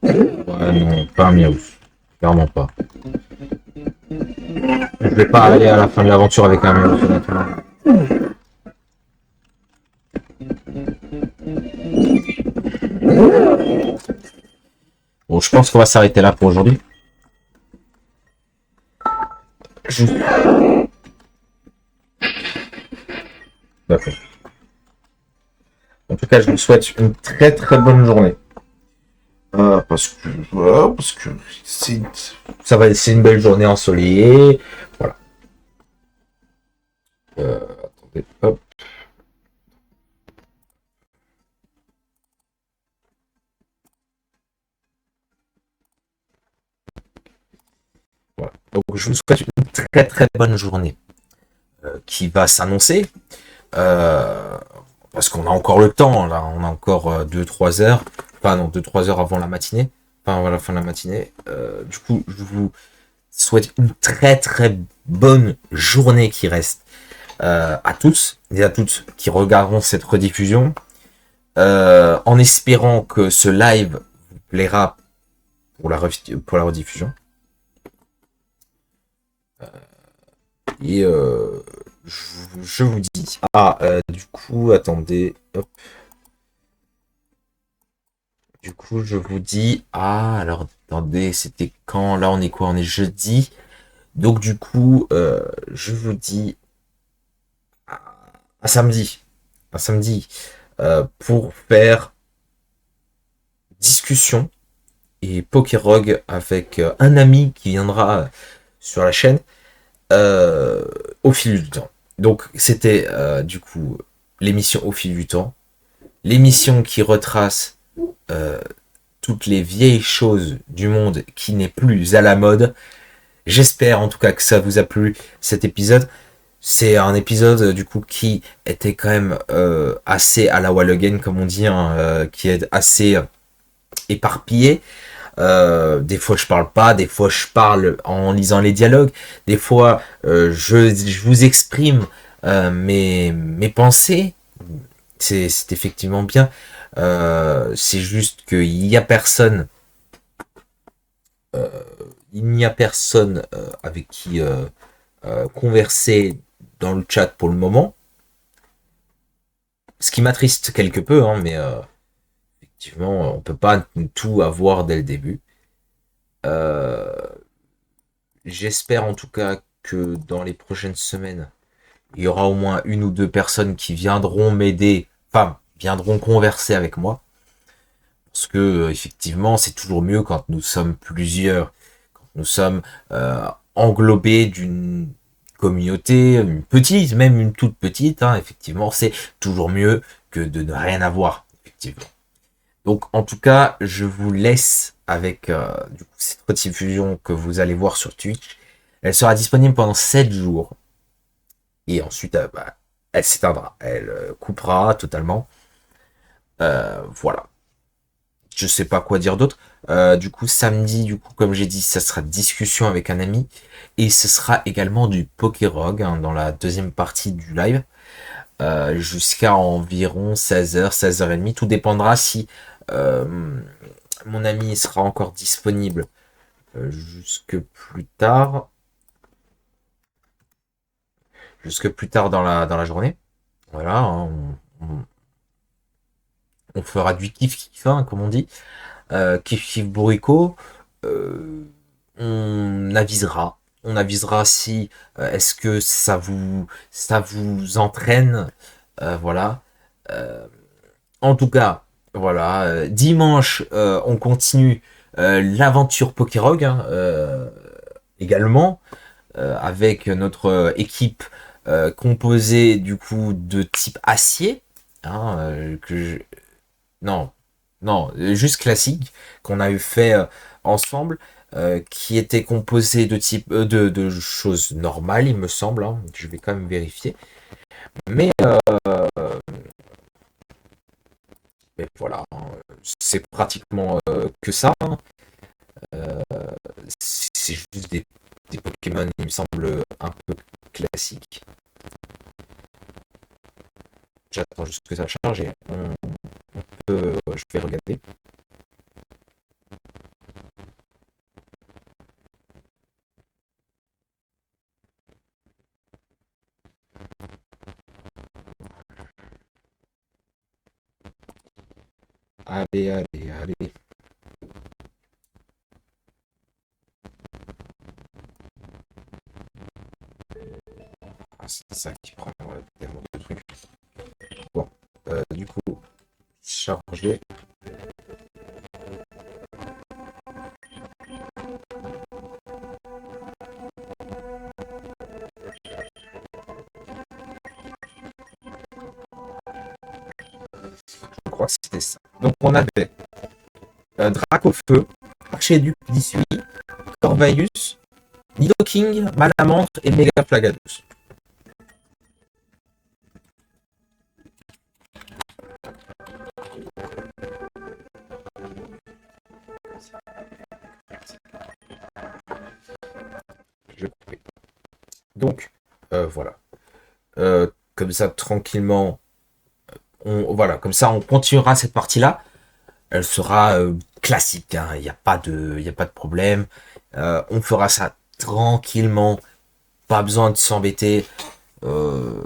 Ouais, non, pas un Miaou. Clairement pas. Je vais pas aller à la fin de l'aventure avec un Miaou, honnêtement. Bon, je pense qu'on va s'arrêter là pour aujourd'hui. D'accord. En tout cas, je vous souhaite une très très bonne journée. Parce que c'est une belle journée ensoleillée. Voilà. Attendez, hop. Voilà. Donc, je vous souhaite une très très bonne journée qui va s'annoncer. Parce qu'on a encore le temps, là, on a encore 2-3 heures. Enfin non, 2-3 heures avant la matinée. Enfin voilà, fin de la matinée. Du coup, je vous souhaite une très très bonne journée qui reste. à tous et à toutes qui regarderont cette rediffusion, en espérant que ce live vous plaira pour la rediffusion. Et je vous dis... du coup, attendez. Hop. Du coup, je vous dis... alors, attendez, c'était quand? Là, on est quoi? On est jeudi. Donc, du coup, je vous dis... à samedi. À samedi. Pour faire discussion et Pokérogue avec un ami qui viendra sur la chaîne au fil du temps. Donc c'était du coup l'émission au fil du temps, l'émission qui retrace toutes les vieilles choses du monde qui n'est plus à la mode. J'espère en tout cas que ça vous a plu cet épisode. C'est un épisode du coup qui était quand même assez à la wall again comme on dit, hein, qui est assez éparpillé. Des fois je parle pas, des fois je parle en lisant les dialogues, des fois je vous exprime mes pensées. C'est effectivement bien. C'est juste qu'il y a personne, il n'y a personne avec qui converser dans le chat pour le moment. Ce qui m'attriste quelque peu, hein, mais effectivement, on peut pas tout avoir dès le début. J'espère en tout cas que dans les prochaines semaines, il y aura au moins une ou deux personnes qui viendront m'aider, enfin, viendront converser avec moi. Parce que, effectivement, c'est toujours mieux quand nous sommes plusieurs, quand nous sommes englobés d'une communauté, une petite, même une toute petite, hein, effectivement, c'est toujours mieux que de ne rien avoir, effectivement. Donc, en tout cas, je vous laisse avec du coup, cette rediffusion que vous allez voir sur Twitch. Elle sera disponible pendant 7 jours. Et ensuite, elle s'éteindra. Elle coupera totalement. Voilà. Je sais pas quoi dire d'autre. Du coup, samedi, du coup, comme j'ai dit, ça sera discussion avec un ami. Et ce sera également du Pokérogue hein, dans la deuxième partie du live. Jusqu'à environ 16h, 16h30. Tout dépendra si mon ami sera encore disponible jusque plus tard. Jusque plus tard dans la journée. Voilà, hein, on fera du kiff-kiff, hein, comme on dit. Kiff-kiff bourrico. Euh, on avisera. On avisera si est-ce que ça vous entraîne. Voilà. En tout cas, voilà. Dimanche, on continue l'aventure Pokérogue hein, également avec notre équipe composée du coup de type acier. Hein, non, non, juste classique qu'on a eu fait ensemble, qui était composé de type de choses normales, il me semble. Hein, je vais quand même vérifier. Mais, mais voilà, hein, c'est pratiquement que ça. Hein. C'est juste des Pokémon, il me semble, un peu classiques. J'attends juste que ça charge et on peut, je vais regarder. Allez, allez, allez. Ah, c'est ça qui prend tellement de trucs. Bon, du coup, charger. Je crois que c'était ça. Donc on avait Dracofeu, Archiduc d'Issui, Corvaius, Nidoking, Malamante et Megaflagadus. Je vais couper. Donc, voilà. Comme ça, tranquillement, voilà, comme ça, on continuera cette partie-là. Elle sera classique, hein. Il n'y a pas de problème. On fera ça tranquillement. Pas besoin de s'embêter. Euh,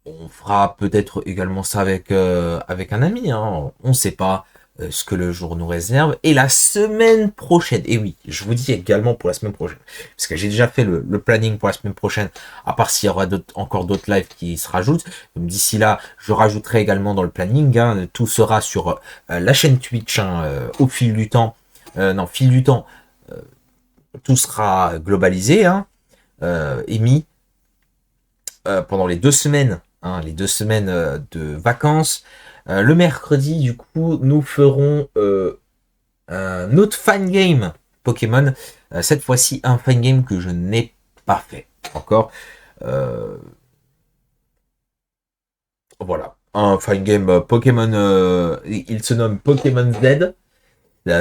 on fera peut-être également ça avec un ami, hein. On ne sait pas ce que le jour nous réserve. Et la semaine prochaine, et oui, je vous dis également pour la semaine prochaine, parce que j'ai déjà fait le planning pour la semaine prochaine, à part s'il y aura encore d'autres lives qui se rajoutent. Donc d'ici là, je rajouterai également dans le planning, hein. Tout sera sur la chaîne Twitch, hein, au fil du temps. Non, fil du temps, tout sera globalisé, hein, émis pendant les 2 semaines, hein, les 2 semaines de vacances. Le mercredi, du coup, nous ferons un autre fan game Pokémon. Cette fois-ci, un fan game que je n'ai pas fait encore. Voilà, un fan game Pokémon. Il se nomme Pokémon Z.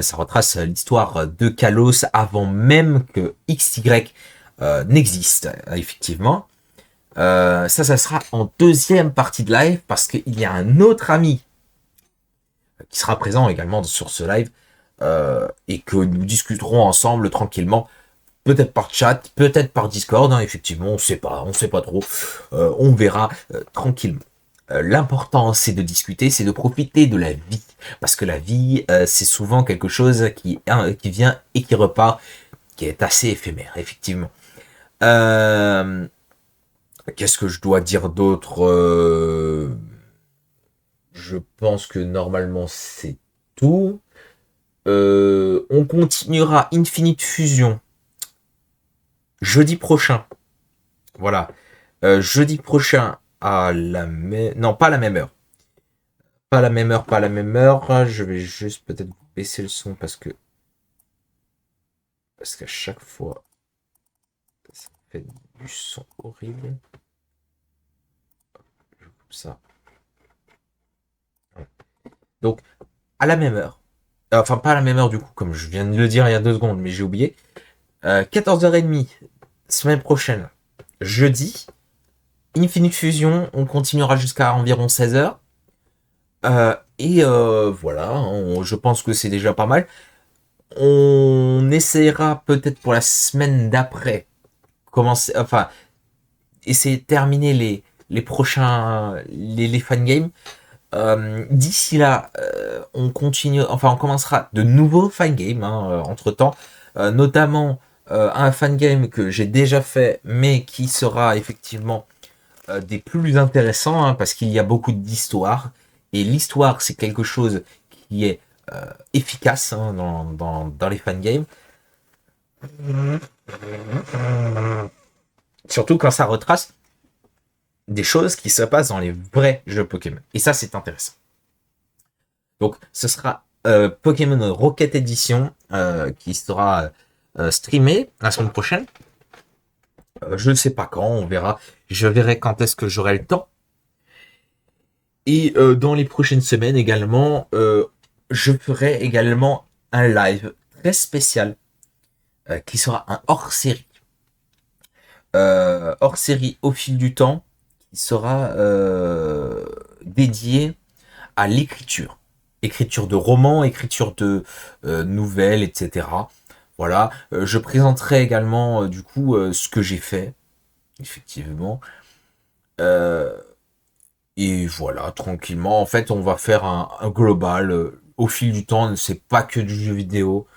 Ça retrace l'histoire de Kalos avant même que XY n'existe, effectivement. Ça sera en deuxième partie de live parce qu'il y a un autre ami qui sera présent également sur ce live et que nous discuterons ensemble tranquillement, peut-être par chat, peut-être par Discord, hein, effectivement, on sait pas trop, on verra tranquillement. L'important, c'est de discuter, c'est de profiter de la vie, parce que la vie, c'est souvent quelque chose qui vient et qui repart, qui est assez éphémère, effectivement. Qu'est-ce que je dois dire d'autre? Je pense que normalement c'est tout. On continuera Infinite Fusion jeudi prochain. Voilà. Jeudi prochain à la même... Non, pas à la même heure. Pas à la même heure, pas à la même heure. Je vais juste peut-être baisser le son parce qu'à chaque fois ça fait du son horrible. Je coupe ça. Donc, à la même heure. Enfin, pas à la même heure du coup, comme je viens de le dire il y a 2 secondes, mais j'ai oublié. 14h30, semaine prochaine, jeudi. Infinite Fusion, on continuera jusqu'à environ 16h. Voilà, hein, je pense que c'est déjà pas mal. On essaiera peut-être pour la semaine d'après, essayer de terminer les prochains, les fan games. D'ici là, on commencera de nouveaux fan games, hein, entre temps, notamment un fan game que j'ai déjà fait, mais qui sera effectivement des plus intéressants, hein, parce qu'il y a beaucoup d'histoire, et l'histoire c'est quelque chose qui est efficace, hein, dans les fan games. Surtout quand ça retrace des choses qui se passent dans les vrais jeux Pokémon. Et ça, c'est intéressant. Donc, ce sera Pokémon Rocket Edition qui sera streamé la semaine prochaine. Je ne sais pas quand, on verra. Je verrai quand est-ce que j'aurai le temps. Et dans les prochaines semaines également, je ferai également un live très spécial qui sera un hors-série. Hors-série au fil du temps, qui sera dédié à l'écriture. Écriture de romans, écriture de nouvelles, etc. Voilà. Je présenterai également du coup ce que j'ai fait, effectivement. Et voilà, tranquillement. En fait, on va faire un global au fil du temps. C'est pas que du jeu vidéo,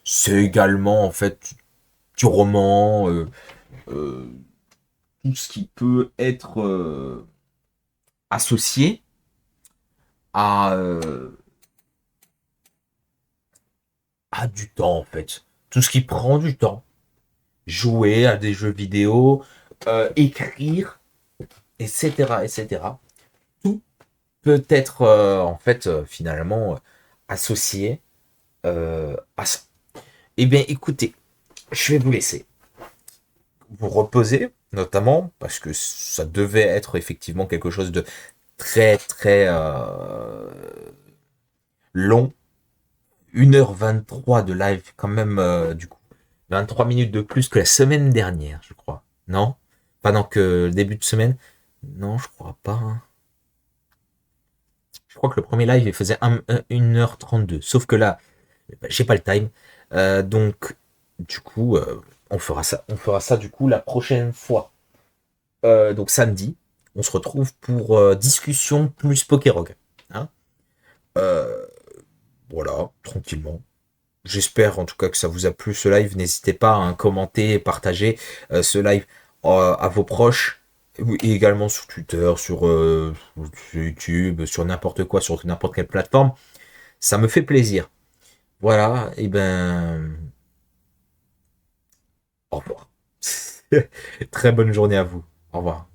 c'est également en fait du roman, tout ce qui peut être associé à du temps en fait. Tout ce qui prend du temps. Jouer à des jeux vidéo, écrire, etc., etc. Tout peut être en fait finalement associé à ça. Eh bien, écoutez, je vais vous laisser vous reposer, notamment parce que ça devait être effectivement quelque chose de très très long. 1h23 de live, quand même, du coup. 23 minutes de plus que la semaine dernière, je crois. Non? Pendant que le début de semaine. Non, je crois pas, hein. Je crois que le premier live, il faisait 1h32. Sauf que là, j'ai pas le time. Donc, du coup, on fera ça. On fera ça, du coup, la prochaine fois. Donc, samedi, on se retrouve pour discussion plus Pokérog. Hein. Euh, voilà, tranquillement. J'espère en tout cas que ça vous a plu ce live. N'hésitez pas à commenter et partager ce live à vos proches. Et également sur Twitter, sur YouTube, sur n'importe quoi, sur n'importe quelle plateforme. Ça me fait plaisir. Voilà, et ben, au revoir. Très bonne journée à vous. Au revoir.